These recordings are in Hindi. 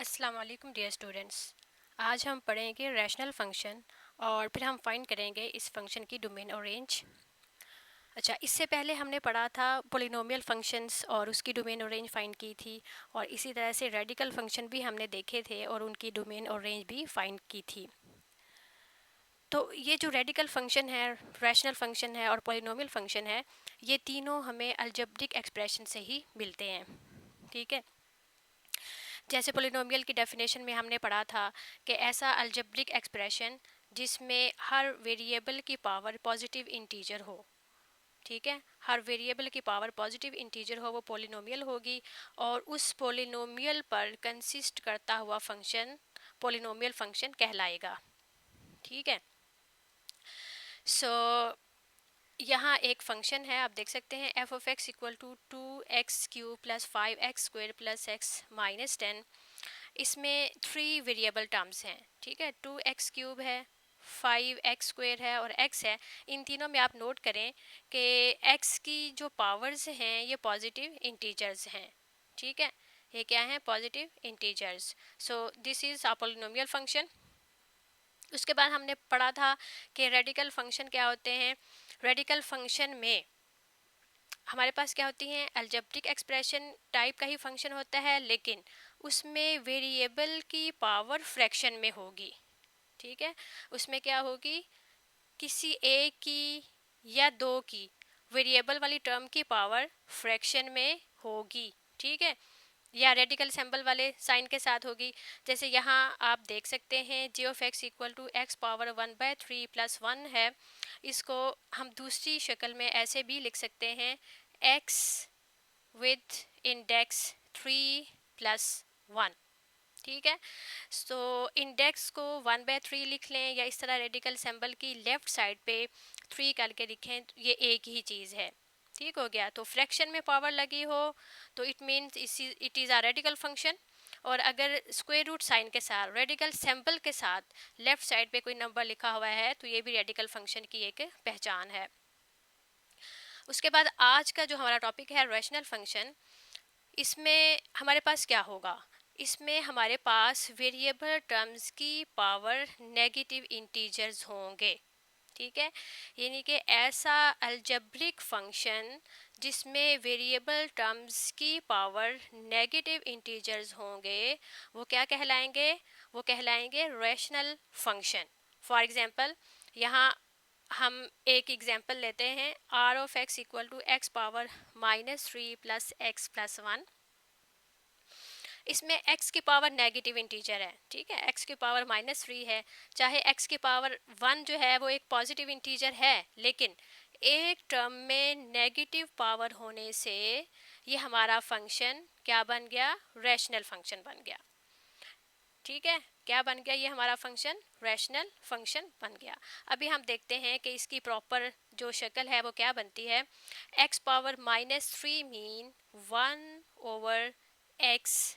अस्सलाम वालेकुम डियर स्टूडेंट्स। आज हम पढ़ेंगे रैशनल फंक्शन और फिर हम फाइंड करेंगे इस फंक्शन की डोमेन और रेंज। अच्छा, इससे पहले हमने पढ़ा था पोलिनोमियल फंक्शंस और उसकी डोमेन और रेंज फाइंड की थी, और इसी तरह से रेडिकल फंक्शन भी हमने देखे थे और उनकी डोमेन और रेंज भी फाइंड की थी। तो ये जो रेडिकल फंक्शन है, रैशनल फंक्शन है और पोलिनोमियल फंक्शन है, ये तीनों हमें अलजेब्रिक एक्सप्रेशन से ही मिलते हैं। ठीक है, जैसे पोलिनोमियल की डेफिनेशन में हमने पढ़ा था कि ऐसा अलजेब्रिक एक्सप्रेशन जिसमें हर वेरिएबल की पावर पॉजिटिव इंटीजर हो। ठीक है, हर वेरिएबल की पावर पॉजिटिव इंटीजर हो वो पोलिनोमियल होगी, और उस पोलिनोमियल पर कंसिस्ट करता हुआ फंक्शन पोलिनोमियल फंक्शन कहलाएगा। ठीक है, सो यहाँ एक फंक्शन है, आप देख सकते हैं F of x equal to 2x³ plus 5x² plus x minus 10। इसमें 3 वेरिएबल टर्म्स हैं। ठीक है, 2x³ है, 5x² है और x है। इन तीनों में आप नोट करें कि x की जो पावर्स हैं ये पॉजिटिव इंटीजर्स हैं। ठीक है, ये क्या हैं? Positive integers. So this is a polynomial function. उसके बाद हमने पढ़ा था कि रेडिकल फंक्शन क्या होते हैं। रेडिकल फंक्शन में हमारे पास क्या होती हैं? अलजेब्रिक एक्सप्रेशन टाइप का ही फंक्शन होता है, लेकिन उसमें वेरिएबल की पावर फ्रैक्शन में होगी। ठीक है, उसमें क्या होगी? किसी एक की या दो की वेरिएबल वाली टर्म की पावर फ्रैक्शन में होगी। ठीक है, या रेडिकल सिंबल वाले साइन के साथ होगी। जैसे यहाँ आप देख सकते हैं g of x equal to x power 1/3 plus 1 है। इसको हम दूसरी शक्ल में ऐसे भी लिख सकते हैं, x विथ इंडेक्स 3 प्लस 1। ठीक है, सो इंडेक्स को 1/3 लिख लें, या इस तरह रेडिकल सिंबल की लेफ्ट साइड पे 3 करके लिखें, तो ये एक ही चीज़ है। ठीक हो गया। तो फ्रैक्शन में पावर लगी हो तो it means it is a radical function, और अगर स्क्वायर रूट साइन के साथ रेडिकल सिंबल के साथ लेफ्ट साइड पे कोई नंबर लिखा हुआ है तो ये भी रेडिकल फंक्शन की एक पहचान है। उसके बाद आज का जो हमारा टॉपिक है रैशनल फंक्शन, इसमें हमारे पास क्या होगा? इसमें हमारे पास वेरिएबल टर्म्स की पावर नेगेटिव इंटीजर्स होंगे। ठीक है, यानी कि ऐसा अलजेब्रिक फंक्शन जिसमें वेरिएबल टर्म्स की पावर नेगेटिव इंटीजर्स होंगे, वो क्या कहलाएंगे? वो कहलाएंगे रैशनल फंक्शन। फॉर एग्जांपल, यहाँ हम एक एग्जांपल लेते हैं, R of x equal to x power -3 plus X plus 1। इसमें x की पावर नेगेटिव इंटीजर है। ठीक है, x की पावर -3 है, चाहे x की पावर 1 जो है वो एक पॉजिटिव इंटीजर है, लेकिन एक टर्म में नेगेटिव पावर होने से ये हमारा फंक्शन क्या बन गया? रैशनल फंक्शन बन गया। ठीक है, क्या बन गया? ये हमारा फंक्शन रैशनल फंक्शन बन गया। अभी हम देखते हैं कि इसकी प्रॉपर जो शक्ल है वो क्या बनती है। x power -3 mean 1/x³।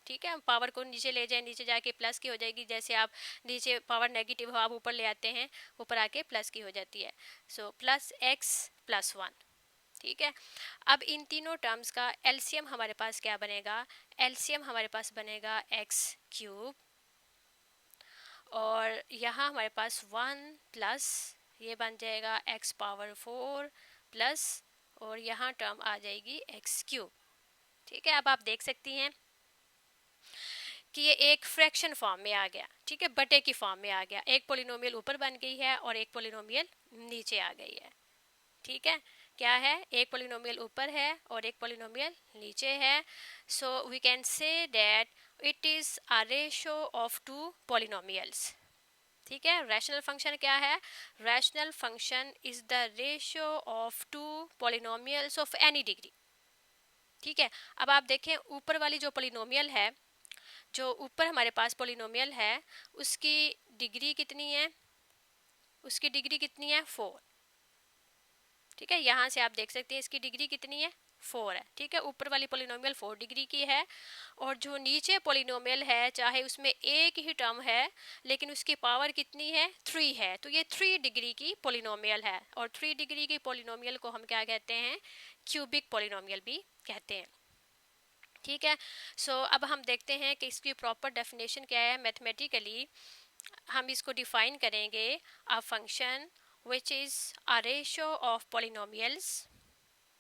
ठीक है, हम पावर को नीचे ले जाए, नीचे जाके प्लस की हो जाएगी। जैसे आप नीचे पावर नेगेटिव हो, आप ऊपर ले आते हैं, ऊपर आके प्लस की हो जाती है। So plus x plus 1। ठीक है, अब इन तीनों टर्म्स का एलसीएम हमारे पास क्या बनेगा? एलसीएम हमारे पास बनेगा x³, और यहाँ हमारे पास 1 प्लस ये बन जाएगा x पावर 4 प्लस, और यहाँ टर्म आ जाएगी x³। ठीक है, अब आप देख सकती हैं कि ये एक फ्रैक्शन फॉर्म में आ गया। ठीक है, बटे की फॉर्म में आ गया। एक पोलिनोमियल ऊपर बन गई है और एक पोलिनोमियल नीचे आ गई है। ठीक है, क्या है? एक पोलिनोमियल ऊपर है और एक पोलिनोमियल नीचे है। So we can say that it is a ratio of 2 polynomials. ठीक है, रैशनल फंक्शन क्या है? Rational function is the ratio of 2 polynomials of any degree. ठीक है, अब आप देखें ऊपर वाली जो पोलिनोमियल है, जो ऊपर हमारे पास पोलिनोमियल है, उसकी डिग्री कितनी है? उसकी डिग्री कितनी है? 4। ठीक है, यहाँ से आप देख सकते हैं इसकी डिग्री कितनी है? 4 है। ठीक है, ऊपर वाली पोलिनोमियल 4 डिग्री की है, और जो नीचे पोलिनोमियल है, चाहे उसमें एक ही टर्म है लेकिन उसकी पावर कितनी है? 3 है, तो ये 3 डिग्री की पोलिनोमियल है। और 3 डिग्री की पोलिनोमियल को हम क्या कहते हैं? क्यूबिक पोलिनोमियल भी कहते हैं। ठीक है। अब हम देखते हैं कि इसकी प्रॉपर डेफिनेशन क्या है मैथमेटिकली। हम इसको डिफाइन करेंगे, a function which is a ratio of polynomials.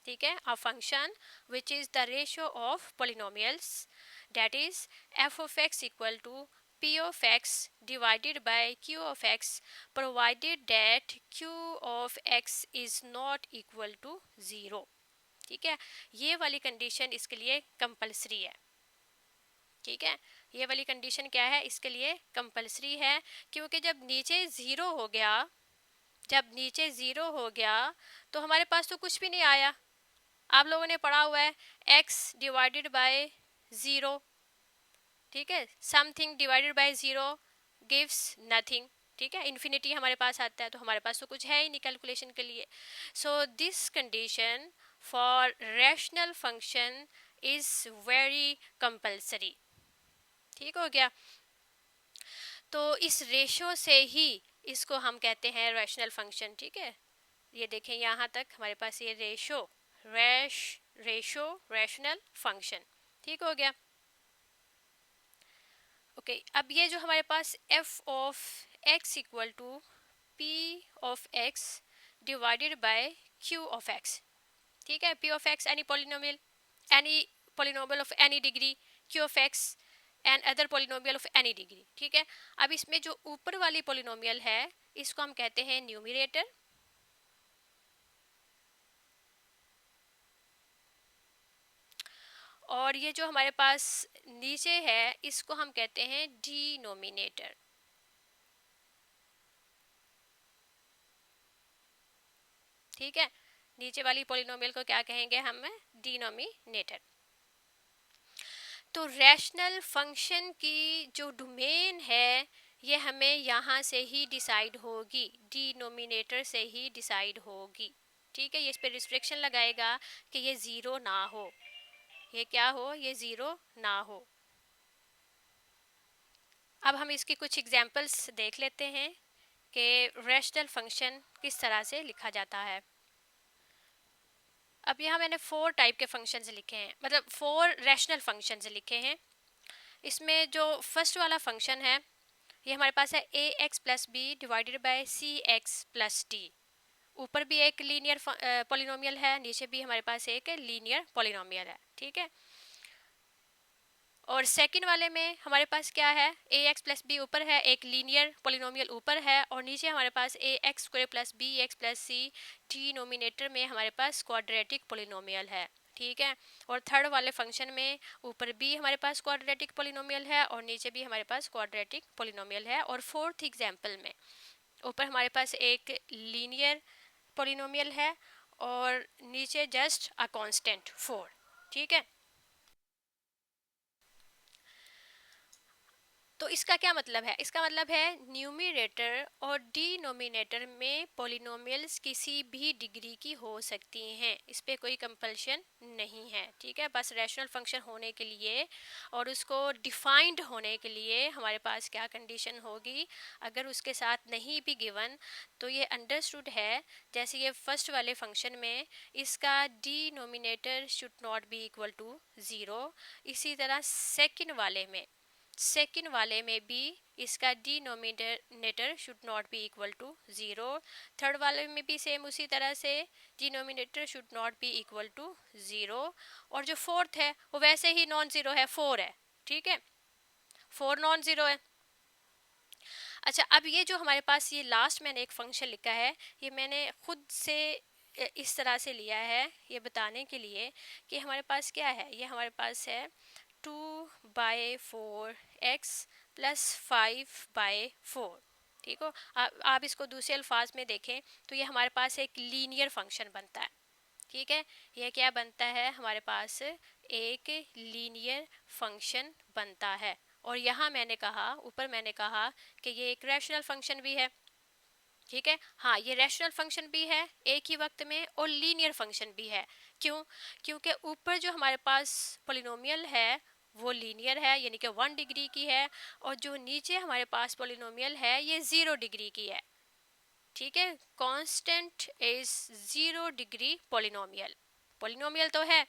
ठीक है, a function which is the ratio of polynomials, that is F of x equal to p of x divided by q of x provided that q of x is not equal to 0। ठीक है, ये वाली कंडीशन इसके लिए कंपलसरी है। ठीक है, ये वाली कंडीशन क्या है, इसके लिए कंपलसरी है, क्योंकि जब नीचे ज़ीरो हो गया, जब नीचे ज़ीरो हो गया तो हमारे पास तो कुछ भी नहीं आया। आप लोगों ने पढ़ा हुआ है x डिवाइडेड बाय ज़ीरो। ठीक है, something divided by zero gives nothing. ठीक है, इन्फिनिटी हमारे पास आता है, तो हमारे पास तो कुछ है ही नहीं कैलकुलेशन के लिए। So this condition for rational function is very compulsory. ठीक हो गया। तो इस रेशो से ही इसको हम कहते हैं रैशनल फंक्शन। ठीक है, ये देखें यहाँ तक हमारे पास ये रेशो रैशनल फंक्शन। ठीक हो गया। ओके, अब ये जो हमारे पास f of x equal to p of x divided by q of x। ठीक है, p of x any polynomial of any degree, q of x and other polynomial of any degree. ठीक है, अब इसमें जो ऊपर वाली पोलिनोमियल है इसको हम कहते हैं न्यूमरेटर, और ये जो हमारे पास नीचे है इसको हम कहते हैं डिनोमिनेटर। ठीक है, नीचे वाली पोलिनोमियल को क्या कहेंगे हम, डिनोमिनेटर। तो रैशनल फंक्शन की जो डोमेन है ये हमें यहाँ से ही डिसाइड होगी, डिनोमिनेटर से ही डिसाइड होगी। ठीक है, ये इस पे रिस्ट्रिक्शन लगाएगा कि ये ज़ीरो ना हो, ये क्या हो, ये ज़ीरो ना हो। अब हम इसकी कुछ एग्जांपल्स देख लेते हैं कि रैशनल फंक्शन किस तरह से लिखा जाता है। अब यहाँ मैंने 4 टाइप के फंक्शंस लिखे हैं, मतलब 4 रैशनल फंक्शंस लिखे हैं। इसमें जो फर्स्ट वाला फंक्शन है ये हमारे पास है a x plus B divided by C x plus d. ऊपर भी एक लीनियर पोलिनोमियल है, नीचे भी हमारे पास एक लीनियर पोलिनोमियल है। ठीक है, और सेकंड वाले में हमारे पास क्या है, ए एक्स प्लस बी ऊपर है, एक लीनियर पोलिनोमियल ऊपर है, और नीचे हमारे पास a x square plus b x plus c denominator में हमारे पास क्वाड्रेटिक पोलिनोमियल है। ठीक है, और थर्ड वाले फंक्शन में ऊपर भी हमारे पास क्वाड्रेटिक पोलिनोमियल है और नीचे भी हमारे पास क्वाड्रेटिक पोलिनोमियल है। और फोर्थ एग्जाम्पल में ऊपर हमारे पास एक लीनियर पोलिनोमियल है और नीचे जस्ट अ कांस्टेंट 4। ठीक है, तो इसका क्या मतलब है, इसका मतलब है न्यूमरेटर और डिनोमिनेटर में पॉलिनोमियल्स किसी भी डिग्री की हो सकती हैं, इस पे कोई कंपल्शन नहीं है। ठीक है, बस रैशनल फंक्शन होने के लिए और उसको डिफाइंड होने के लिए हमारे पास क्या कंडीशन होगी, अगर उसके साथ नहीं भी गिवन तो ये अंडरस्टूड है। जैसे ये फर्स्ट वाले फंक्शन में इसका denominator should not be equal to 0, इसी तरह सेकेंड वाले में भी इसका denominator should not be equal to 0। Third वाले में भी सेम उसी तरह से denominator should not be equal to 0। और जो फोर्थ है वो वैसे ही नॉन ज़ीरो है, 4 है। ठीक है, 4 नॉन ज़ीरो है। अच्छा, अब ये जो हमारे पास ये लास्ट मैंने एक फंक्शन लिखा है, ये मैंने खुद से इस तरह से लिया है ये बताने के लिए कि हमारे पास क्या है, ये हमारे पास है 2/4x प्लस 5/4। ठीक हो, आप इसको दूसरे अल्फाज में देखें तो ये हमारे पास एक लीनियर फंक्शन बनता है। ठीक है, यह क्या बनता है, हमारे पास एक लीनियर फंक्शन बनता है। और यहाँ मैंने कहा, ऊपर मैंने कहा कि ये एक रैशनल फंक्शन भी है। ठीक है, हाँ, ये रैशनल फंक्शन भी है एक ही वक्त में और लीनियर फंक्शन भी है। क्यों, क्योंकि ऊपर जो हमारे पास पोलिनोमियल है वो लीनियर है, यानी कि 1 डिग्री की है, और जो नीचे हमारे पास पोलिनोमियल है ये 0 डिग्री की है। ठीक है, constant is 0 degree polynomial, polynomial तो है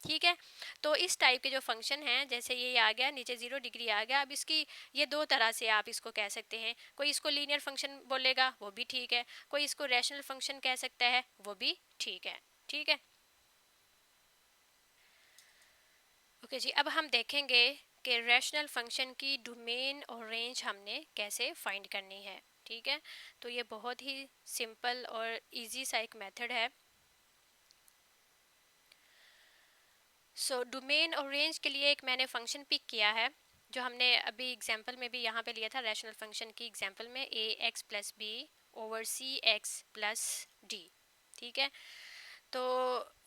ठीक है। तो इस टाइप के जो फंक्शन हैं, जैसे ये आ गया नीचे 0 डिग्री आ गया, अब इसकी ये दो तरह से आप इसको कह सकते हैं। कोई इसको लीनियर फंक्शन बोलेगा, वो भी ठीक है, कोई इसको रैशनल फंक्शन कह सकता है, वो भी ठीक है। ठीक है, ओके जी। अब हम देखेंगे कि रैशनल फंक्शन की डोमेन और रेंज हमने कैसे फाइंड करनी है। ठीक है, तो ये बहुत ही सिंपल और इजी सा एक मेथड है। सो डोमेन और रेंज के लिए एक मैंने फंक्शन पिक किया है, जो हमने अभी एग्जांपल में भी यहाँ पे लिया था। रैशनल फंक्शन की एग्जांपल में ए एक्स प्लस बी ओवर सी एक्स प्लस डी। ठीक है, तो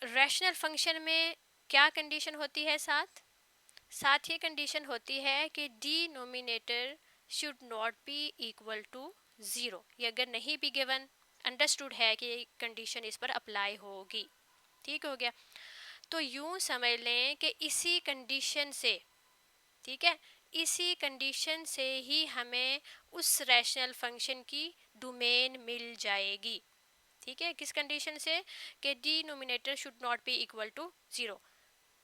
रैशनल फंक्शन में क्या कंडीशन होती है? साथ ये कंडीशन होती है कि denominator should not be equal to zero. ये अगर नहीं भी गिवन, अंडरस्टूड है कि कंडीशन इस पर अप्लाई होगी। ठीक हो गया, तो यूं समझ लें कि इसी कंडीशन से, ठीक है, इसी कंडीशन से ही हमें उस रैशनल फंक्शन की डोमेन मिल जाएगी। ठीक है, किस कंडीशन से? कि denominator should not be equal to zero.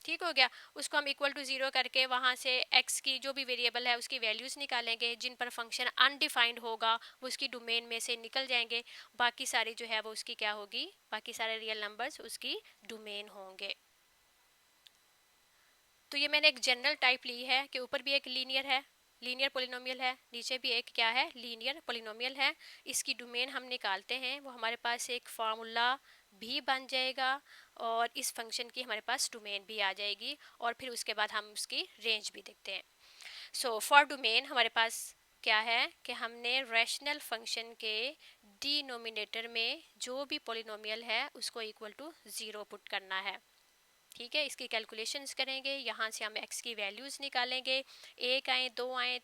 ठीक हो गया, उसको हम इक्वल टू ज़ीरो करके वहाँ से एक्स की जो भी वेरिएबल है उसकी वैल्यूज़ निकालेंगे, जिन पर फंक्शन अनडिफाइंड होगा वो उसकी डोमेन में से निकल जाएंगे। बाकी सारी जो है वो उसकी क्या होगी? बाकी सारे रियल नंबर्स उसकी डोमेन होंगे। तो ये मैंने एक जनरल टाइप ली है कि ऊपर भी एक लीनियर है, लीनियर पोलिनोमियल है, नीचे भी एक क्या है? लीनियर पोलिनोमियल है। इसकी डोमेन हम निकालते हैं, वो हमारे पास एक फार्मूला भी बन जाएगा और इस फंक्शन की हमारे पास डोमेन भी आ जाएगी, और फिर उसके बाद हम उसकी रेंज भी देखते हैं। सो फॉर डोमेन हमारे पास क्या है कि हमने रैशनल फंक्शन के डिनोमिनेटर में जो भी पोलिनोमियल है उसको इक्वल टू ज़ीरो पुट करना है। ठीक है, इसकी कैलकुलेशंस करेंगे, यहाँ से हम x की वैल्यूज़ निकालेंगे। एक आए, दो आए,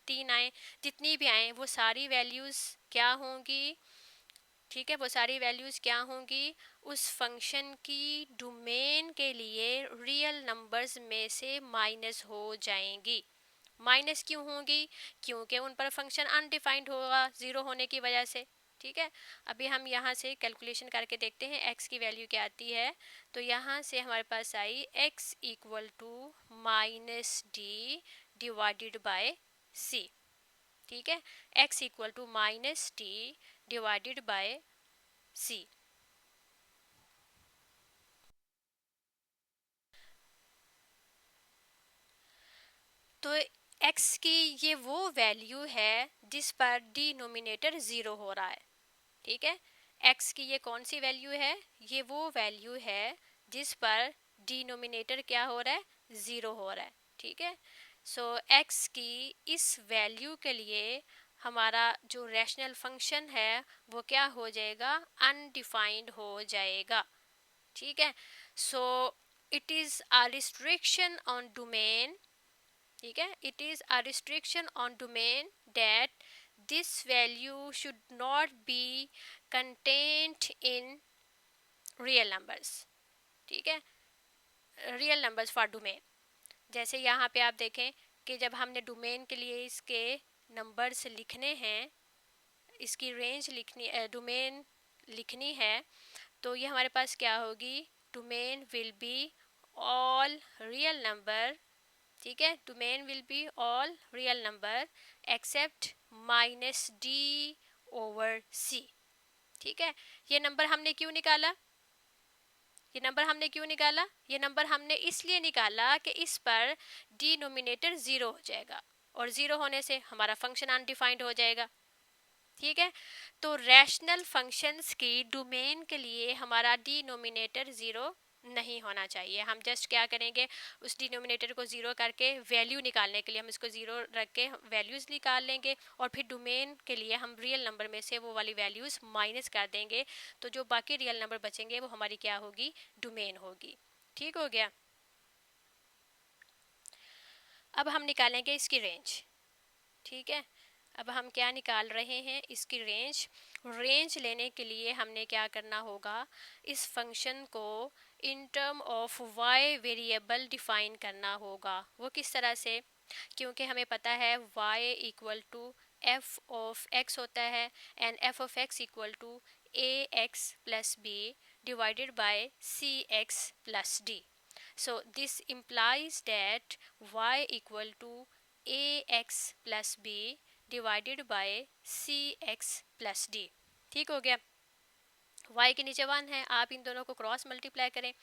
तीन आए, जितनी भी आए वो सारी वैल्यूज़ क्या होंगी? ठीक है, वो सारी वैल्यूज़ क्या होंगी? उस फंक्शन की डोमेन के लिए रियल नंबर्स में से माइनस हो जाएंगी। माइनस क्यों होंगी? क्योंकि उन पर फंक्शन अनडिफाइंड होगा ज़ीरो होने की वजह से। ठीक है, अभी हम यहाँ से कैलकुलेशन करके देखते हैं x की वैल्यू क्या आती है। तो यहाँ से हमारे पास आई x equal to minus D divided by c। ठीक है, x equal to minus D divided by c। तो x की ये वो वैल्यू है जिस पर डिनोमिनेटर ज़ीरो हो रहा है। ठीक है, x की ये कौन सी वैल्यू है? ये वो वैल्यू है जिस पर डिनोमिनेटर क्या हो रहा है? ज़ीरो हो रहा है। ठीक है, सो x की इस वैल्यू के लिए हमारा जो रैशनल फंक्शन है वो क्या हो जाएगा? अनडिफाइंड हो जाएगा। ठीक है, so it is a restriction on domain. ठीक है, it is a restriction on domain that this value should not be contained in real numbers। ठीक है, रियल नंबर्स फॉर डोमेन। जैसे यहाँ पे आप देखें कि जब हमने डोमेन के लिए इसके नंबर्स लिखने हैं, इसकी रेंज लिखनी, डोमेन लिखनी है, तो ये हमारे पास क्या होगी? Domain will be all real number. ठीक है, domain will be all real number except minus d over c. ठीक है, ये नंबर हमने क्यों निकाला? ये नंबर हमने इसलिए निकाला कि इस पर डिनोमिनेटर ज़ीरो हो जाएगा, और ज़ीरो होने से हमारा फंक्शन अनडिफाइंड हो जाएगा। ठीक है, तो रैशनल फंक्शंस की डोमेन के लिए हमारा डिनोमिनेटर ज़ीरो नहीं होना चाहिए। हम जस्ट क्या करेंगे, उस डिनोमिनेटर को ज़ीरो करके वैल्यू निकालने के लिए हम इसको ज़ीरो रख के वैल्यूज़ निकाल लेंगे, और फिर डोमेन के लिए हम रियल नंबर में से वो वाली वैल्यूज़ माइनस कर देंगे, तो जो बाकी रियल नंबर बचेंगे वो हमारी क्या होगी? डोमेन होगी। ठीक हो गया, अब हम निकालेंगे इसकी रेंज। ठीक है, अब हम क्या निकाल रहे हैं? इसकी रेंज। रेंज लेने के लिए हमने क्या करना होगा? इस फंक्शन को इन term of y variable define करना होगा। वो किस तरह से? क्योंकि हमें पता है y equal to f of x होता है, and f of x equal to ax plus B divided by C x plus D. So this implies that y equal to ax plus b divided by C x plus D. ठीक हो गया। y के नीचे 1 है, आप इन दोनों को क्रॉस मल्टीप्लाई करें।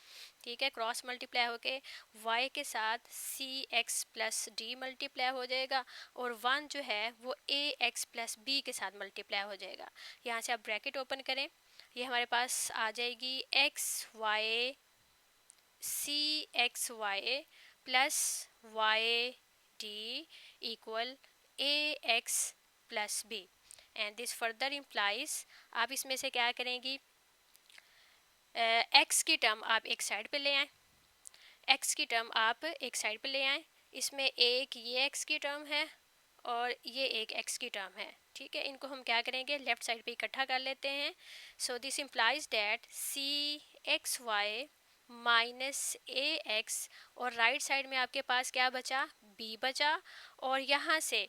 ठीक है, क्रॉस मल्टीप्लाई होके y के साथ सी एक्स प्लस डी मल्टीप्लाई हो जाएगा और 1 जो है वो ए एक्स प्लस बी के साथ मल्टीप्लाई हो जाएगा। यहाँ से आप ब्रैकेट ओपन करें, ये हमारे पास आ जाएगी X Y C X Y plus Y D equal A x plus B and this further implies, आप इसमें से क्या करेंगी, एक्स की टर्म आप एक साइड पे ले आएँ, एक्स की टर्म आप एक साइड पे ले आएँ, इसमें एक ये एक्स की टर्म है और ये एक एक्स की टर्म है। ठीक है, इनको हम क्या करेंगे, लेफ्ट साइड पे इकट्ठा कर लेते हैं। So this implies that C X Y minus A X और राइट साइड में आपके पास क्या बचा, बी बचा और यहाँ से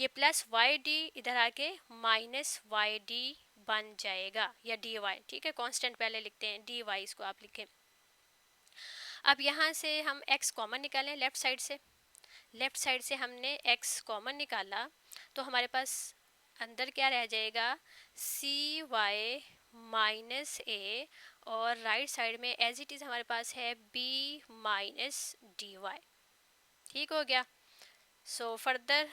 ये प्लस वाई डी इधर आके माइनस वाई डी बन जाएगा या डी वाई। ठीक है, कांस्टेंट पहले लिखते हैं, डी वाई इसको आप लिखें। अब यहाँ से हम x कॉमन निकालें लेफ्ट साइड से, लेफ्ट साइड से हमने x कॉमन निकाला तो हमारे पास अंदर क्या रह जाएगा, सी वाई माइनस ए और राइट साइड में एज इट इज़ हमारे पास है b माइनस डी वाई। ठीक हो गया। So further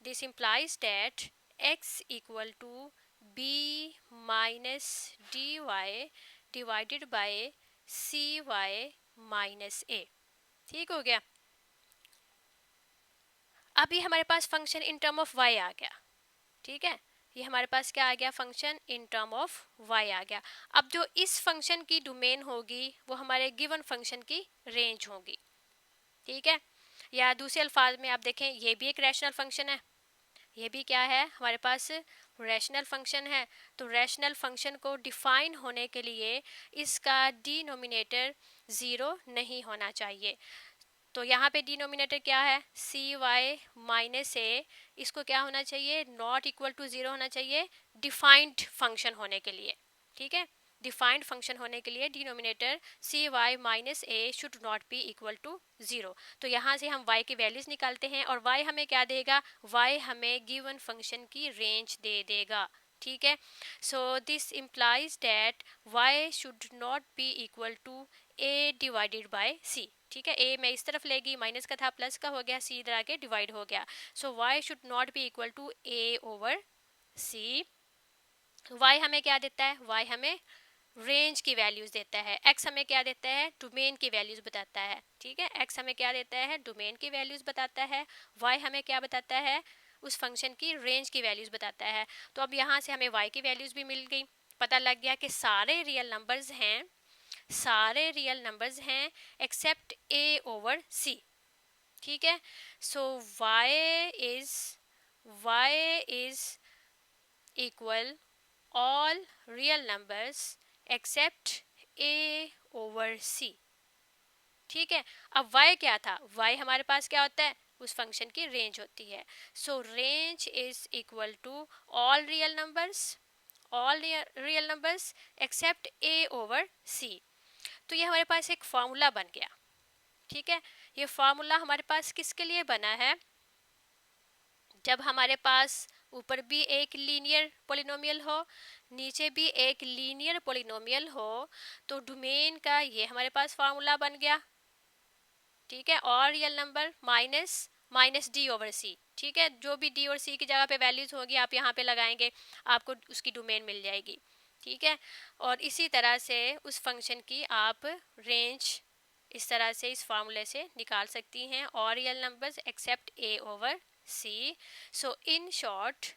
this implies that x equal to b minus dy divided by cy minus a। ठीक हो गया। अब ये हमारे पास function in term of y आ गया। ठीक है, ये हमारे पास क्या आ गया, function in term of y आ गया। अब जो इस फंक्शन की डोमेन होगी वो हमारे गिवन फंक्शन की रेंज होगी। ठीक है, या दूसरे अल्फाज में आप देखें ये भी एक रैशनल फंक्शन है, ये भी क्या है हमारे पास रैशनल फंक्शन है। तो रैशनल फंक्शन को डिफाइन होने के लिए इसका डिनोमिनेटर 0 नहीं होना चाहिए। तो यहाँ पे डिनोमिनेटर क्या है, सी वाई माइनस ए, इसको क्या होना चाहिए, नॉट इक्वल टू 0 होना चाहिए डिफाइंड फंक्शन होने के लिए। ठीक है, डिफाइंड फंक्शन होने के लिए denominator C Y minus A should not be equal to 0। तो यहाँ से हम y की वैल्यूज निकालते हैं और y हमें क्या देगा, y हमें गिवन फंक्शन की रेंज दे देगा। ठीक है, so this implies that y should not be equal to a divided by c। ठीक है, a मैं इस तरफ लेगी, माइनस का था प्लस का हो गया, c इधर आके डिवाइड हो गया। So y should not be equal to a over c। y हमें क्या देता है, y हमें रेंज की वैल्यूज देता है, x हमें क्या देता है, डोमेन की वैल्यूज बताता है। ठीक है, x हमें क्या देता है, डोमेन की वैल्यूज बताता है, y हमें क्या बताता है, उस फंक्शन की रेंज की वैल्यूज बताता है। तो अब यहाँ से हमें y की वैल्यूज भी मिल गई, पता लग गया कि सारे रियल नंबर्स हैं, सारे रियल नंबर्स हैं एक्सेप्ट a ओवर c। ठीक है, सो y is equal all real numbers except a over c। ठीक है, अब y क्या था, y हमारे पास क्या होता है, उस फंक्शन की रेंज होती है। So range is equal to all real numbers except a over c। तो ये हमारे पास एक फार्मूला बन गया। ठीक है, ये फार्मूला हमारे पास किसके लिए बना है, जब हमारे पास ऊपर भी एक लीनियर पोलिनोमियल हो, नीचे भी एक लीनियर पोलिनोमियल हो, तो डोमेन का ये हमारे पास फार्मूला बन गया। ठीक है, और real number minus d over c. ठीक है, जो भी डी और सी की जगह पे वैल्यूज होगी आप यहाँ पे लगाएंगे, आपको उसकी डोमेन मिल जाएगी। ठीक है, और इसी तरह से उस फंक्शन की आप रेंज इस तरह से इस फार्मूले से निकाल सकती हैं, और real numbers accept A over c। So in short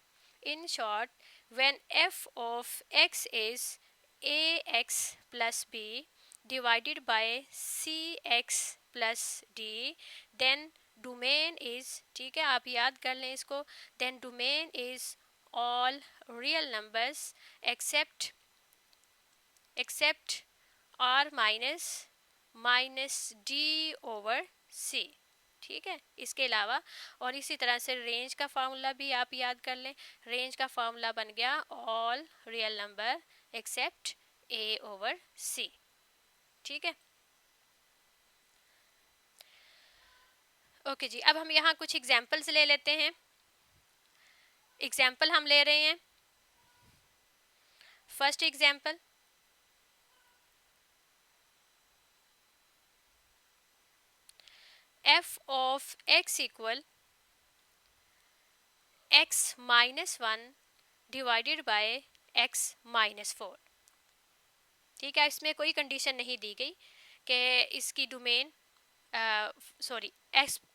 when f of x is ax plus b divided by cx plus d then domain is, ठीक है आप याद कर लें इसको, then domain is all real numbers except r minus d over c। ठीक है, इसके अलावा और इसी तरह से रेंज का फार्मूला भी आप याद कर लें, रेंज का फार्मूला बन गया all real number accept a over c। ठीक है, ओके जी, अब हम यहाँ कुछ एग्जाम्पल्स ले लेते हैं। एग्जाम्पल हम ले रहे हैं। First example, f of x equal x minus 1 divided by x minus 4। ठीक है, इसमें कोई कंडीशन नहीं दी गई कि इसकी डोमेन सॉरी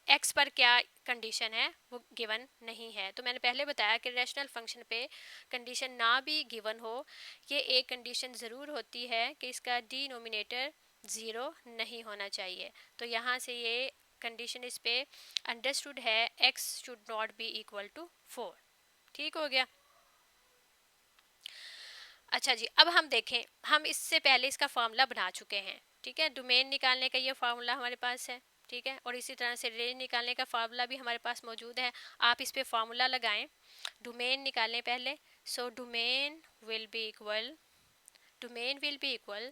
एक्स पर क्या कंडीशन है, वो गिवन नहीं है। तो मैंने पहले बताया कि रैशनल फंक्शन पे कंडीशन ना भी गिवन हो, ये एक कंडीशन ज़रूर होती है कि इसका डिनोमिनेटर ज़ीरो नहीं होना चाहिए। तो यहाँ से ये कंडीशन इस पे अंडरस्टूड है, X should not be equal to 4। ठीक हो गया। अच्छा जी, अब हम देखें, हम इससे पहले इसका फार्मूला बना चुके हैं। ठीक है, डोमेन निकालने का ये फार्मूला हमारे पास है। ठीक है, और इसी तरह से रेंज निकालने का फार्मूला भी हमारे पास मौजूद है। आप इस पे फार्मूला लगाएं, डोमेन निकालें पहले। So domain will B equal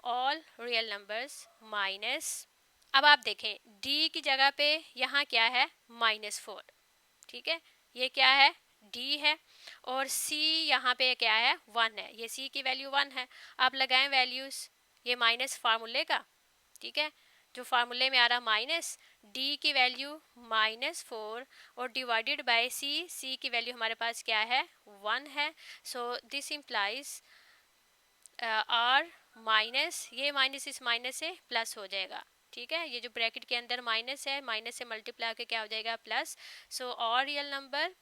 all real numbers minus, अब आप देखें डी की जगह पे यहाँ क्या है, -4। ठीक है, ये क्या है, डी है, और सी यहाँ पे क्या है, 1 है। ये सी की वैल्यू 1 है। आप लगाएं वैल्यूज, ये माइनस फार्मूले का। ठीक है, जो फार्मूले में आ रहा माइनस, डी की वैल्यू -4 और डिवाइडेड बाय सी, सी की वैल्यू हमारे पास क्या है, 1 है। So this implies R minus, ये माइनस इस माइनस से प्लस हो जाएगा। ठीक है, ये जो ब्रैकेट के अंदर माइनस है, माइनस से मल्टीप्लाई होकर क्या हो जाएगा, प्लस। सो और रियल नंबर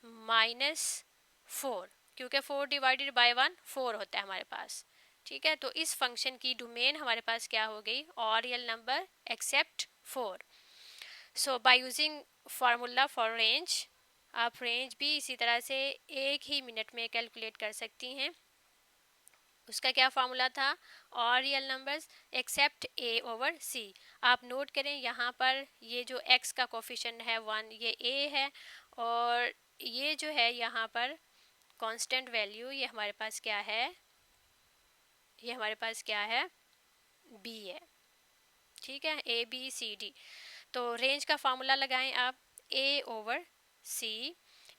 -4, क्योंकि 4 डिवाइडेड बाय 1 4 होता है हमारे पास। ठीक है, तो इस फंक्शन की डोमेन हमारे पास क्या हो गई, और real number accept 4। So by using formula for range, आप रेंज भी इसी तरह से एक ही मिनट में कैलकुलेट कर सकती हैं। उसका क्या फार्मूला था, और रियल नंबर्स एक्सेप्ट ए ओवर सी। आप नोट करें यहाँ पर ये जो x का कोफिशिएंट है 1, ये a है, और ये जो है यहाँ पर कांस्टेंट वैल्यू, ये हमारे पास क्या है, ये हमारे पास क्या है, b है। ठीक है, a b c d। तो रेंज का फार्मूला लगाएं आप, a ओवर c।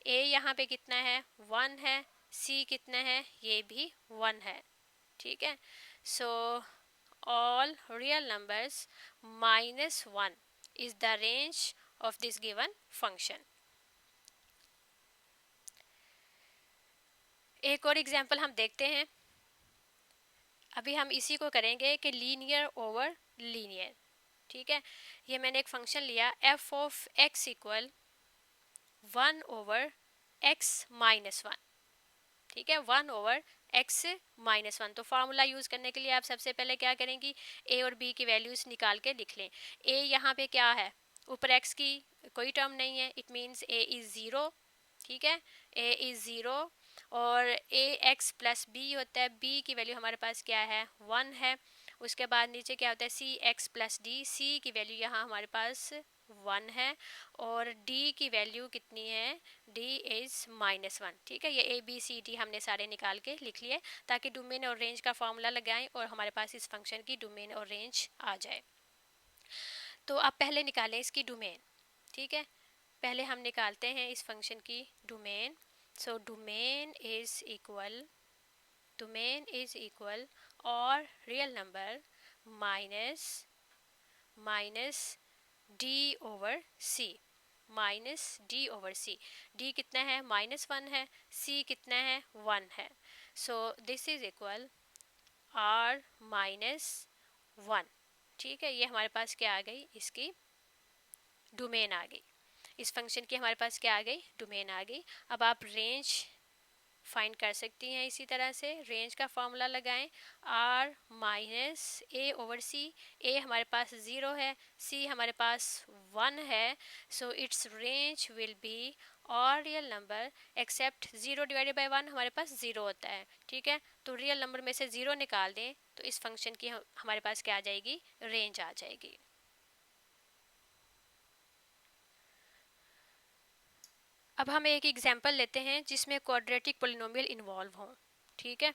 a यहाँ पे कितना है, 1 है, c कितना है, ये भी 1 है। ठीक है, so all real numbers -1 is the range of this given function. एक और एग्जांपल हम देखते हैं। अभी हम इसी को करेंगे कि लीनियर ओवर लीनियर। ठीक है, ये मैंने एक फंक्शन लिया f of x equal 1 over x minus 1। ठीक है, 1 ओवर x माइनस 1। तो फार्मूला यूज करने के लिए आप सबसे पहले क्या करेंगी, a और b की वैल्यूज निकाल के लिख लें। a यहाँ पे क्या है, ऊपर x की कोई टर्म नहीं है, इट मीन्स a इज 0। ठीक है, a इज 0, और a x प्लस b होता है, b की वैल्यू हमारे पास क्या है, 1 है। उसके बाद नीचे क्या होता है, c x plus d, c की वैल्यू यहाँ हमारे पास 1 है, और d की वैल्यू कितनी है, d इज -1। ठीक है, ये a b c d हमने सारे निकाल के लिख लिए, ताकि डोमेन और रेंज का फॉर्मूला लगाएं और हमारे पास इस फंक्शन की डोमेन और रेंज आ जाए। तो आप पहले निकालें इसकी डोमेन। ठीक है, पहले हम निकालते हैं इस फंक्शन की डोमेन। So domain is equal all real number minus d over c, d कितना है, -1 है, सी कितना है, 1 है। So this is equal r -1। ठीक है, ये हमारे पास क्या आ गई, इसकी डोमेन आ गई। इस फंक्शन की हमारे पास क्या आ गई, डोमेन आ गई। अब आप रेंज फाइंड कर सकती हैं इसी तरह से। रेंज का फॉर्मूला लगाएं, r minus a over c। a हमारे पास 0 है, c हमारे पास 1 है। So its range will be all real number except 0 divided by 1 हमारे पास 0 होता है। ठीक है, तो रियल नंबर में से 0 निकाल दें तो इस फंक्शन की हमारे पास क्या आ जाएगी, रेंज आ जाएगी। अब हम एक एग्जांपल लेते हैं जिसमें क्वाड्रेटिक पोलिनोमियल इन्वॉल्व हो। ठीक है,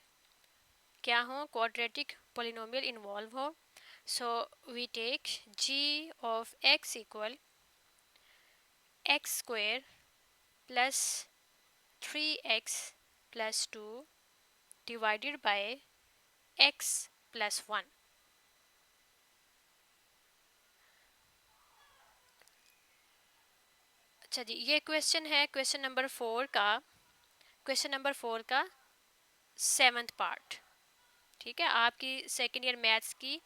क्या हो, क्वाड्रेटिक पोलिनोमियल इन्वॉल्व हो। So we take g of x equal X square plus 3x plus 2 divided by x plus 1। अच्छा जी, ये क्वेश्चन है क्वेश्चन नंबर 4 का 7th पार्ट। ठीक है, आपकी सेकेंड ईयर मैथ्स की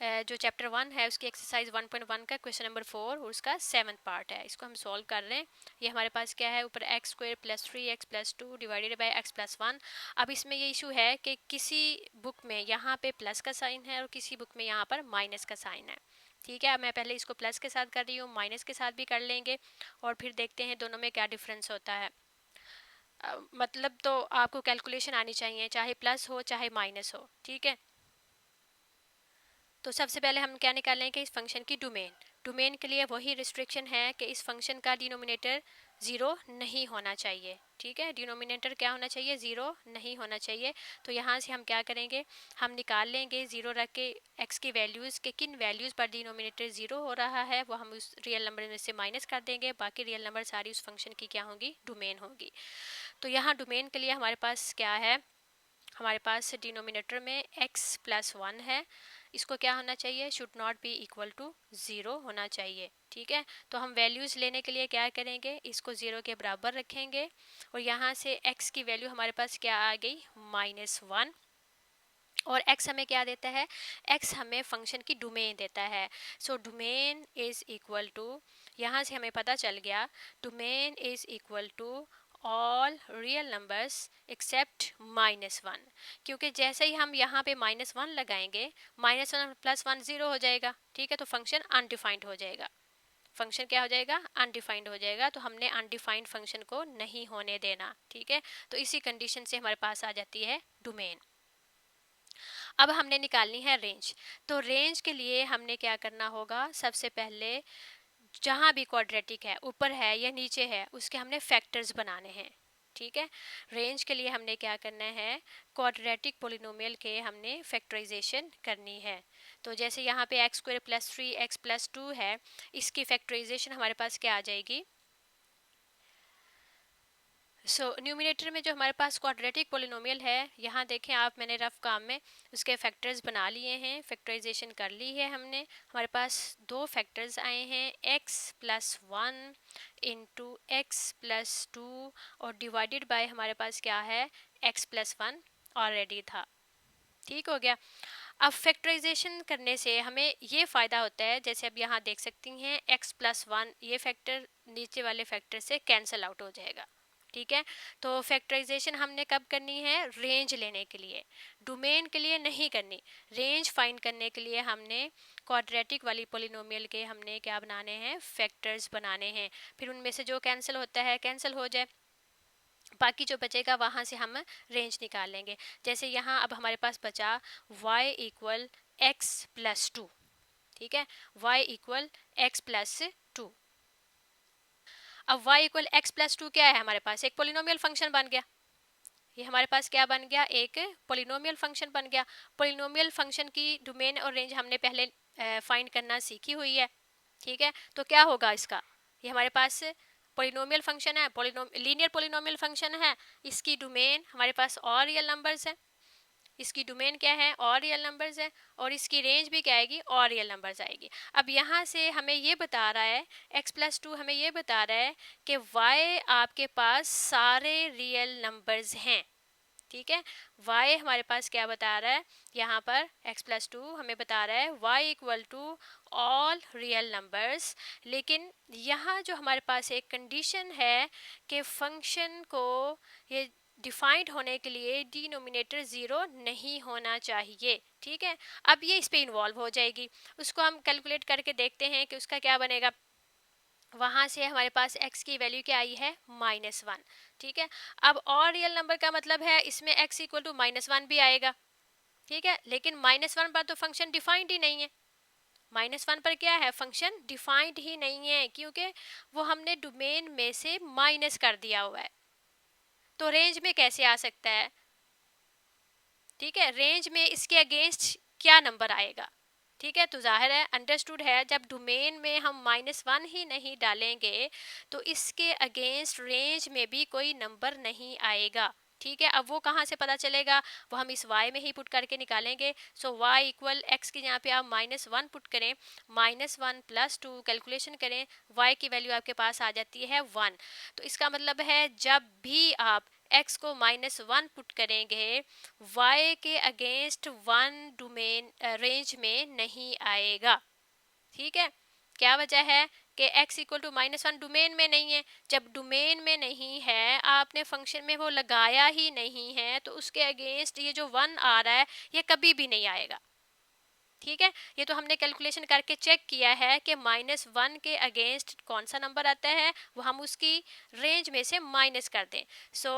जो चैप्टर 1 है उसकी एक्सरसाइज 1.1 का क्वेश्चन नंबर 4 और उसका 7th पार्ट है। इसको हम सॉल्व कर रहे हैं। ये हमारे पास क्या है, ऊपर x square plus 3x plus 2 divided by x plus 1। अब इसमें ये इशू है कि किसी बुक में यहाँ पे प्लस का साइन है और किसी बुक में यहाँ पर माइनस का साइन है। ठीक है, मैं पहले इसको प्लस के साथ कर रही हूँ, माइनस के साथ भी कर लेंगे और फिर देखते हैं दोनों में क्या डिफरेंस होता है। मतलब तो आपको कैलकुलेशन आनी चाहिए, चाहे प्लस हो चाहे माइनस हो। ठीक है, तो सबसे पहले हम क्या निकालेंगे कि इस फंक्शन की डोमेन के लिए वही रिस्ट्रिक्शन है कि इस फंक्शन का डिनोमिनेटर 0 नहीं होना चाहिए। ठीक है, डिनोमिनेटर क्या होना चाहिए, 0 नहीं होना चाहिए। तो यहाँ से हम क्या करेंगे, हम निकाल लेंगे 0 रख के x की वैल्यूज़ के किन वैल्यूज़ पर डिनोमिनेटर 0 हो रहा है वो हम उस रियल नंबर में से माइनस कर देंगे। बाकी रियल नंबर सारी उस फंक्शन की क्या होगी, डोमेन होगी। तो यहाँ डोमेन के लिए हमारे पास क्या है, हमारे पास डिनोमिनेटर में x प्लस 1 है। इसको क्या होना चाहिए, should not be equal to 0 होना चाहिए। ठीक है, तो हम वैल्यूज़ लेने के लिए क्या करेंगे, इसको 0 के बराबर रखेंगे और यहाँ से x की वैल्यू हमारे पास क्या आ गई, -1। और x हमें क्या देता है, x हमें फंक्शन की डोमेन देता है। So domain is equal to, यहाँ से हमें पता चल गया domain is equal to all real numbers except -1। क्योंकि जैसे ही हम यहाँ पे -1 लगाएंगे, -1 प्लस 1 0 हो जाएगा। ठीक है, तो फंक्शन अनडिफाइंड हो जाएगा। फंक्शन क्या हो जाएगा, अनडिफाइंड हो जाएगा। तो हमने अनडिफाइंड फंक्शन को नहीं होने देना। ठीक है, तो इसी कंडीशन से हमारे पास आ जाती है डोमेन। अब हमने निकालनी है रेंज। तो रेंज के लिए हमने क्या करना होगा, सबसे पहले जहाँ भी क्वाड्रेटिक है, ऊपर है या नीचे है, उसके हमने फैक्टर्स बनाने हैं। ठीक है, रेंज के लिए हमने क्या करना है, क्वाड्रेटिक पोलिनोमियल के हमने फैक्टराइजेशन करनी है। तो जैसे यहाँ पे x square plus 3x plus 2 है, इसकी फैक्टराइजेशन हमारे पास क्या आ जाएगी। न्यूमिनेटर में जो हमारे पास क्वाड्रेटिक पोलिनोमियल है, यहाँ देखें आप, मैंने रफ काम में उसके फैक्टर्स बना लिए हैं, फैक्टराइजेशन कर ली है हमने। हमारे पास दो फैक्टर्स आए हैं, x plus 1 into x plus 2 और डिवाइडेड बाय हमारे पास क्या है, x प्लस 1 ऑलरेडी था। ठीक हो गया। अब फैक्टराइजेशन करने से हमें ये फ़ायदा होता है, जैसे अब यहाँ देख सकती हैं x प्लस 1, ये फैक्टर नीचे वाले फैक्टर से कैंसिल आउट हो जाएगा। ठीक है, तो फैक्टराइजेशन हमने कब करनी है, रेंज लेने के लिए, डोमेन के लिए नहीं करनी। रेंज फाइंड करने के लिए हमने क्वाड्रेटिक वाली पोलिनोमियल के हमने क्या बनाने हैं, फैक्टर्स बनाने हैं। फिर उनमें से जो कैंसिल होता है कैंसिल हो जाए, बाकी जो बचेगा वहाँ से हम रेंज निकाल लेंगे। जैसे यहाँ अब हमारे पास बचा y इक्वल एक्स प्लस 2। ठीक है, y इक्वल एक्स प्लस 2। अब y इक्वल एक्स प्लस 2 क्या है, हमारे पास एक पोलिनोमियल फंक्शन बन गया। ये हमारे पास क्या बन गया, एक पोलिनोमियल फंक्शन बन गया। पोलिनोमियल फंक्शन की डोमेन और रेंज हमने पहले फाइंड करना सीखी हुई है। ठीक है, तो क्या होगा इसका, ये हमारे पास पोलिनोमियल फंक्शन है, लीनियर पोलिनोमियल फंक्शन है। इसकी डोमेन हमारे पास और रियल नंबर्स है, इसकी डोमेन क्या है, और रियल नंबर्स है, और इसकी रेंज भी क्या आएगी, और रियल नंबर्स आएगी। अब यहाँ से हमें ये बता रहा है, x प्लस 2 हमें ये बता रहा है कि y आपके पास सारे रियल नंबर्स हैं। ठीक है, y हमारे पास क्या बता रहा है, यहाँ पर x प्लस 2 हमें बता रहा है y equal to all real numbers. लेकिन यहाँ जो हमारे पास एक कंडीशन है कि फंक्शन को ये डिफाइंड होने के लिए डिनोमिनेटर 0 नहीं होना चाहिए। ठीक है, अब ये इस पे इन्वॉल्व हो जाएगी, उसको हम कैलकुलेट करके देखते हैं कि उसका क्या बनेगा। वहाँ से हमारे पास x की वैल्यू क्या आई है, -1। ठीक है, अब और रियल नंबर का मतलब है इसमें x इक्वल टू -1 भी आएगा। ठीक है, लेकिन -1 पर तो फंक्शन डिफाइंड ही नहीं है। -1 पर क्या है, फंक्शन डिफाइंड ही नहीं है, क्योंकि वो हमने डोमेन में से माइनस कर दिया हुआ है। तो रेंज में कैसे आ सकता है। ठीक है, रेंज में इसके अगेंस्ट क्या नंबर आएगा। ठीक है, तो जाहिर है अंडरस्टूड है जब डोमेन में हम -1 ही नहीं डालेंगे तो इसके अगेंस्ट रेंज में भी कोई नंबर नहीं आएगा। ठीक है, अब वो कहाँ से पता चलेगा, वो हम इस y में ही पुट करके निकालेंगे। सो y इक्वल x की यहाँ पे आप -1 पुट करें, -1 + 2 कैलकुलेशन करें, y की वैल्यू आपके पास आ जाती है 1। तो इसका मतलब है जब भी आप x को -1 पुट करेंगे y के अगेंस्ट 1 डोमेन रेंज में नहीं आएगा। ठीक है, क्या वजह है कि x इक्वल टू -1 डोमेन में नहीं है। जब डोमेन में नहीं है, आपने फंक्शन में वो लगाया ही नहीं है, तो उसके अगेंस्ट ये जो 1 आ रहा है ये कभी भी नहीं आएगा। ठीक है, ये तो हमने कैलकुलेशन करके चेक किया है कि -1 के अगेंस्ट कौन सा नंबर आता है, वो हम उसकी रेंज में से माइनस कर दें। सो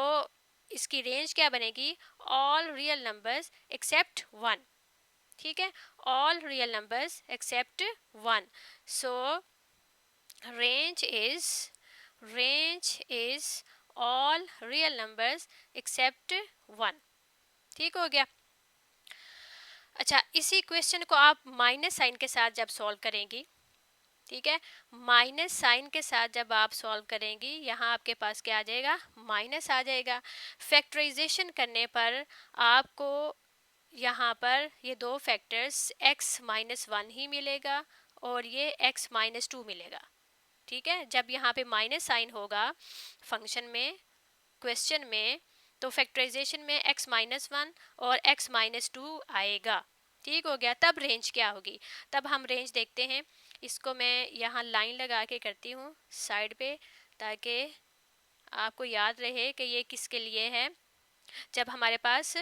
इसकी रेंज क्या बनेगी, ऑल रियल नंबर्स एक्सेप्ट 1। ठीक है, all real numbers except 1। So range is all real numbers except 1। ठीक हो गया। अच्छा, इसी क्वेश्चन को आप माइनस साइन के साथ जब सॉल्व करेंगी, ठीक है, माइनस साइन के साथ जब आप सॉल्व करेंगी, यहाँ आपके पास क्या आ जाएगा, माइनस आ जाएगा। फैक्टराइजेशन करने पर आपको यहाँ पर ये दो फैक्टर्स x -1 ही मिलेगा और ये x -2 मिलेगा। ठीक है, जब यहाँ पे माइनस साइन होगा फंक्शन में, क्वेश्चन में, तो फैक्टराइजेशन में x -1 और x -2 आएगा। ठीक हो गया। तब रेंज क्या होगी, तब हम रेंज देखते हैं। इसको मैं यहाँ लाइन लगा के करती हूँ साइड पे, ताकि आपको याद रहे कि ये किसके लिए है। जब हमारे पास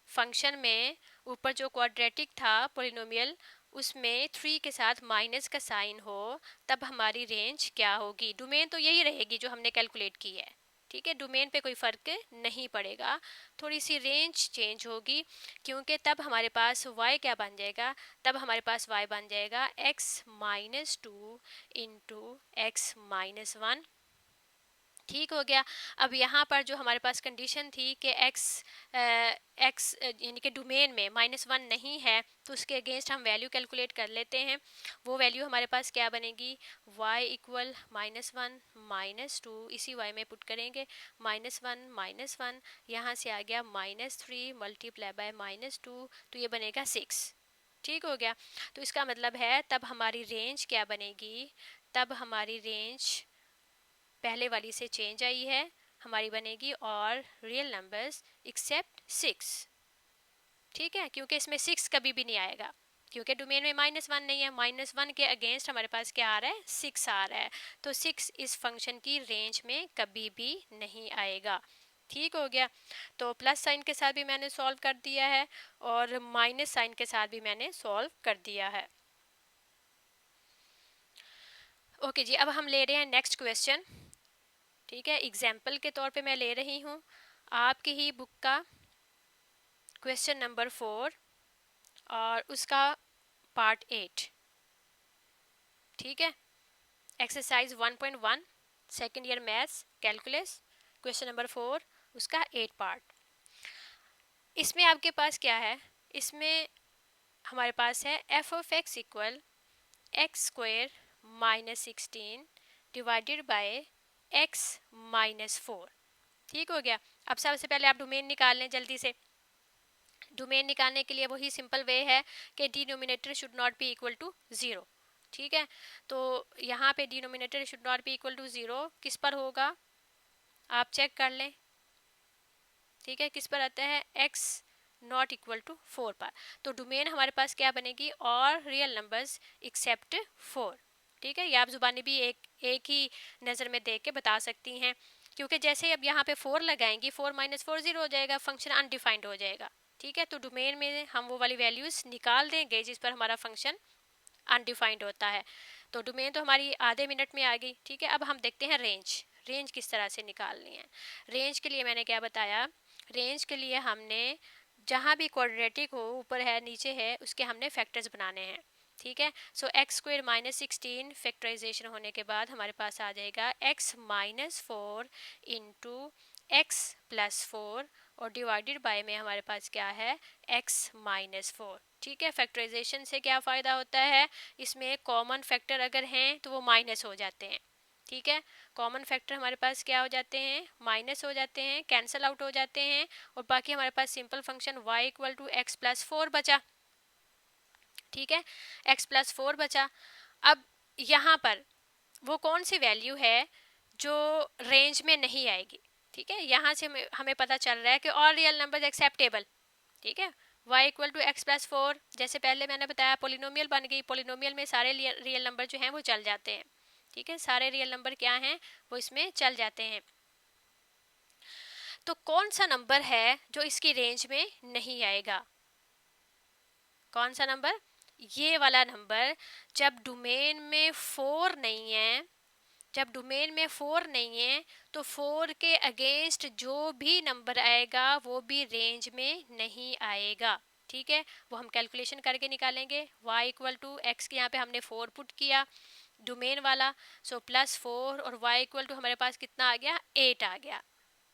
फंक्शन में ऊपर जो क्वाड्रेटिक था पॉलिनोमियल, उसमें 3 के साथ माइनस का साइन हो, तब हमारी रेंज क्या होगी। डोमेन तो यही रहेगी जो हमने कैलकुलेट की है। ठीक है, डोमेन पे कोई फ़र्क नहीं पड़ेगा, थोड़ी सी रेंज चेंज होगी, क्योंकि तब हमारे पास y क्या बन जाएगा, तब हमारे पास y बन जाएगा x -2 इंटू x -1। ठीक हो गया। अब यहाँ पर जो हमारे पास कंडीशन थी कि x यानी कि डोमेन में -1 नहीं है, तो उसके अगेंस्ट हम वैल्यू कैलकुलेट कर लेते हैं। वो वैल्यू हमारे पास क्या बनेगी, y इक्वल -1 -2, इसी y में पुट करेंगे, -1 यहाँ से आ गया -3 मल्टीप्लाई बाय -2, तो ये बनेगा 6। ठीक हो गया। तो इसका मतलब है तब हमारी रेंज क्या बनेगी, तब हमारी रेंज पहले वाली से चेंज आई है, हमारी बनेगी और रियल नंबर्स एक्सेप्ट 6। ठीक है, क्योंकि इसमें 6 कभी भी नहीं आएगा, क्योंकि डोमेन में -1 नहीं है। -1 के अगेंस्ट हमारे पास क्या आ रहा है, 6 आ रहा है, तो 6 इस फंक्शन की रेंज में कभी भी नहीं आएगा। ठीक हो गया। तो प्लस साइन के साथ भी मैंने सॉल्व कर दिया है और माइनस साइन के साथ भी मैंने सॉल्व कर दिया है। ओके जी, अब हम ले रहे हैं नेक्स्ट क्वेश्चन। ठीक है, एग्जाम्पल के तौर पे मैं ले रही हूँ आपकी ही बुक का क्वेश्चन नंबर 4 और उसका पार्ट 8। ठीक है, exercise 1.1 second year maths calculus, question number 4, उसका 8 पार्ट। इसमें आपके पास क्या है, इसमें हमारे पास है f of x equal x² -16 divided by x -4। ठीक हो गया। अब सबसे पहले आप डोमेन निकाल लें जल्दी से। डोमेन निकालने के लिए वही सिंपल वे है कि denominator should not be equal to 0। ठीक है, तो यहाँ पे denominator should not be equal to 0 किस पर होगा, आप चेक कर लें। ठीक है, किस पर आता है, x नॉट इक्वल टू 4 पर। तो डोमेन हमारे पास क्या बनेगी, और रियल नंबर्स एक्सेप्ट 4। ठीक है, ये आप जुबानी भी एक ही नज़र में देख के बता सकती हैं, क्योंकि जैसे अब यहाँ पे 4 लगाएंगी, 4 - 4 0 हो जाएगा, फंक्शन अनडिफाइंड हो जाएगा। ठीक है, तो डोमेन में हम वो वाली वैल्यूज निकाल देंगे जिस पर हमारा फंक्शन अनडिफाइंड होता है। तो डोमेन तो हमारी आधे मिनट में आ गई। ठीक है, अब हम देखते हैं रेंज, रेंज किस तरह से निकालनी है। रेंज के लिए मैंने क्या बताया, रेंज के लिए हमने जहाँ भी क्वाड्रेटिक हो, ऊपर है नीचे है, उसके हमने फैक्टर्स बनाने हैं। ठीक है, सो x² -16 फैक्टराइजेशन होने के बाद हमारे पास आ जाएगा x -4 इंटू x +4 और डिवाइडेड बाय में हमारे पास क्या है, x -4। ठीक है, फैक्टराइजेशन से क्या फ़ायदा होता है, इसमें कॉमन फैक्टर अगर हैं तो वो माइनस हो जाते हैं। ठीक है, कॉमन फैक्टर हमारे पास क्या हो जाते हैं, माइनस हो जाते हैं, कैंसल आउट हो जाते हैं, और बाकी हमारे पास simple function y equal to x plus 4 बचा। ठीक है, x प्लस 4 बचा। अब यहाँ पर वो कौन सी वैल्यू है जो रेंज में नहीं आएगी। ठीक है, यहाँ से हमें पता चल रहा है कि ऑल रियल नंबर एक्सेप्टेबल। ठीक है, y equal to x plus 4, जैसे पहले मैंने बताया पोलिनोमियल बन गई, पोलिनोमियल में सारे रियल नंबर जो हैं वो चल जाते हैं। ठीक है, सारे रियल नंबर क्या हैं वो इसमें चल जाते हैं। तो कौन सा नंबर है जो इसकी रेंज में नहीं आएगा, कौन सा नंबर, ये वाला नंबर। जब डोमेन में 4 नहीं है, जब डोमेन में 4 नहीं है तो 4 के अगेंस्ट जो भी नंबर आएगा वो भी रेंज में नहीं आएगा। ठीक है, वो हम कैलकुलेशन करके निकालेंगे। y इक्वल टू एक्स के यहाँ पे हमने 4 पुट किया डोमेन वाला, सो प्लस 4, और y इक्वल टू हमारे पास कितना आ गया, 8 आ गया।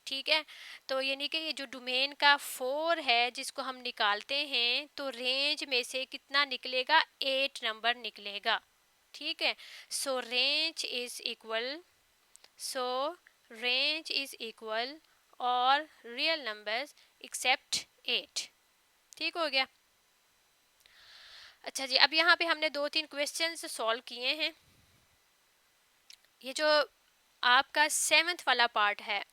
ठीक है, तो यानी कि ये जो डोमेन का 4 है जिसको हम निकालते हैं तो रेंज में से कितना निकलेगा, 8 नंबर निकलेगा। ठीक है, so range is equal all real numbers accept 8। ठीक हो गया। अच्छा जी, अब यहाँ पे हमने 2-3 क्वेश्चंस सॉल्व किए हैं। ये जो आपका 7th वाला पार्ट है,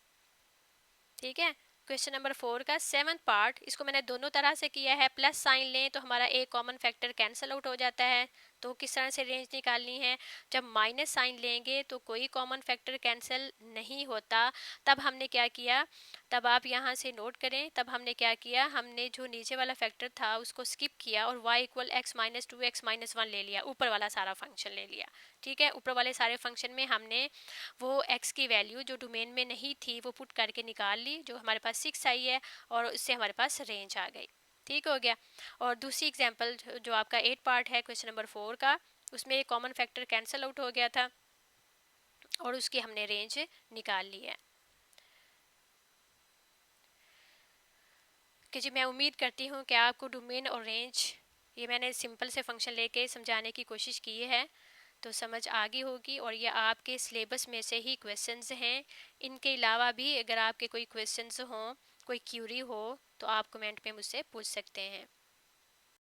ठीक है, क्वेश्चन नंबर 4 का 7th पार्ट, इसको मैंने दोनों तरह से किया है। प्लस साइन लें तो हमारा एक कॉमन फैक्टर कैंसिल आउट हो जाता है, तो किस तरह से रेंज निकालनी है। जब माइनस साइन लेंगे तो कोई कॉमन फैक्टर कैंसिल नहीं होता। तब हमने क्या किया, तब आप यहाँ से नोट करें, तब हमने क्या किया, हमने जो नीचे वाला फैक्टर था उसको स्किप किया और y equal x minus 2 x minus 1 ले लिया, ऊपर वाला सारा फंक्शन ले लिया। ठीक है, ऊपर वाले सारे फंक्शन में हमने वो x की वैल्यू जो डोमेन में नहीं थी वो पुट करके निकाल ली, जो हमारे पास 6 आई है, और उससे हमारे पास रेंज आ गई। ठीक हो गया। और दूसरी एग्जांपल जो आपका 8 पार्ट है क्वेश्चन नंबर 4 का, उसमें एक कॉमन फैक्टर कैंसिल आउट हो गया था और उसकी हमने रेंज निकाल ली है। कि जी मैं उम्मीद करती हूँ कि आपको डोमेन और रेंज, ये मैंने सिंपल से फंक्शन लेके समझाने की कोशिश की है, तो समझ आ गई होगी। और ये आपके सिलेबस में से ही क्वेश्चंस हैं। इनके अलावा भी अगर आपके कोई क्वेश्चंस हों, कोई क्यूरी हो, तो आप कमेंट में मुझसे पूछ सकते हैं।